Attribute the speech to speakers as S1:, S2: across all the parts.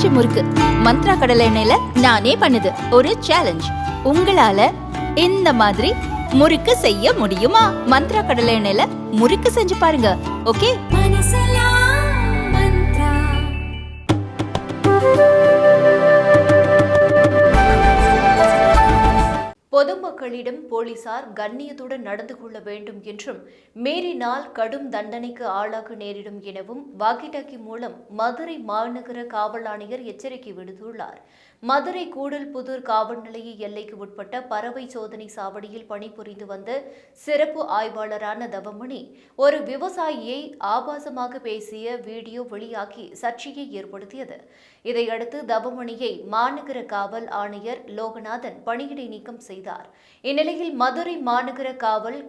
S1: பஞ்சு முறுக்கு மந்த்ரா கடலை எண்ணெயில நானே பண்ணுது ஒரு சேலஞ்ச். உங்களால இந்த மாதிரி முறுக்கு செய்ய முடியுமா? மந்த்ரா கடலை எண்ணெயில முறுக்கு செஞ்சு பாருங்க. ஓகே.
S2: பொதுமக்களிடம் போலீசார் கண்ணியத்துடன் நடந்து கொள்ள வேண்டும் என்றும், மீறினால் கடும் தண்டனைக்கு ஆளாக நேரிடும் எனவும் வாக்கி டாக்கி மூலம் மதுரை மாநகர காவல் ஆணையர் எச்சரிக்கை விடுத்துள்ளார். மதுரை கூடல்புதூர் காவல் நிலைய எல்லைக்கு உட்பட்ட பறவை சோதனை சாவடியில் பணிபுரிந்து வந்த சிறப்பு ஆய்வாளரான தவமணி ஒரு விவசாயியை ஆபாசமாக பேசிய வீடியோ வெளியாகி சர்ச்சையை ஏற்படுத்தியது. இதையடுத்து தவமணியை மாநகர காவல் ஆணையர் லோகநாதன் பணியிடை நீக்கம் செய்தார். இந்நிலையில் மதுரை மாநகர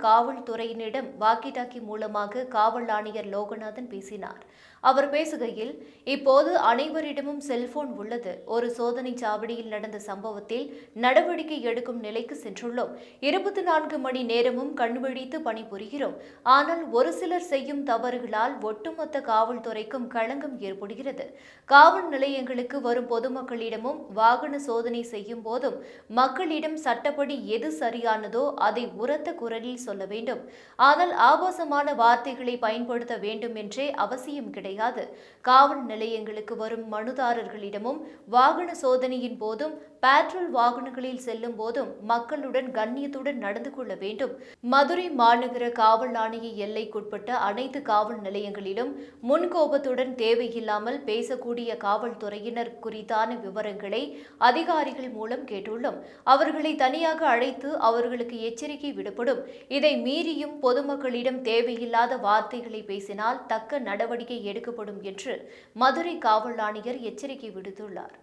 S2: காவல்துறையினரிடம் வாக்கி டாக்கி மூலமாக காவல் ஆணையர் லோகநாதன் பேசினார். அவர் பேசுகையில், இப்போது அனைவரிடமும் செல்போன் உள்ளது. ஒரு சோதனை சாவடியில் நடந்த சம்பவத்தில் நடவடிக்கை எடுக்கும் நிலைக்கு சென்றுள்ளோம். 24 மணி நேரமும் கண்விழித்து பணிபுரிகிறோம். ஆனால் ஒரு சிலர் செய்யும் தவறுகளால் ஒட்டுமொத்த காவல்துறைக்கும் களங்கம் ஏற்படுகிறது. காவல் நிலையங்களுக்கு வரும் பொதுமக்களிடமும் வாகன சோதனை செய்யும் போதும் மக்களிடம் சட்டப்படி எது சரியானதோ அதை உரத்த குரலில் சொல்ல வேண்டும். ஆனால் ஆபாசமான வார்த்தைகளை பயன்படுத்த வேண்டும் என்றே அவசியம் கிடையாது. காவல் நிலையங்களுக்கு வரும் மனுதாரர்களிடமும் வாகன சோதனையின் போதும் பெட்ரோல் வாகனங்களில் செல்லும் போதும் மக்களுடன் கண்ணியத்துடன் நடந்து கொள்ள வேண்டும். மதுரை மாநகர காவல் ஆணைய எல்லைக்குட்பட்ட அனைத்து காவல் நிலையங்களிலும் முன்கோபத்துடன் தேவையில்லாமல் பேசக்கூடிய காவல்துறையினர் குறித்தான விவரங்களை அதிகாரிகள் மூலம் கேட்டுள்ளோம். அவர்களை தனியாக அழைத்து அவர்களுக்கு எச்சரிக்கை விடப்படும். இதை மீறியும் பொதுமக்களிடம் தேவையில்லாத வார்த்தைகளை பேசினால் தக்க நடவடிக்கை எடுக்கப்படும் என்று மதுரை காவல் ஆணையர் எச்சரிக்கை விடுத்துள்ளார்.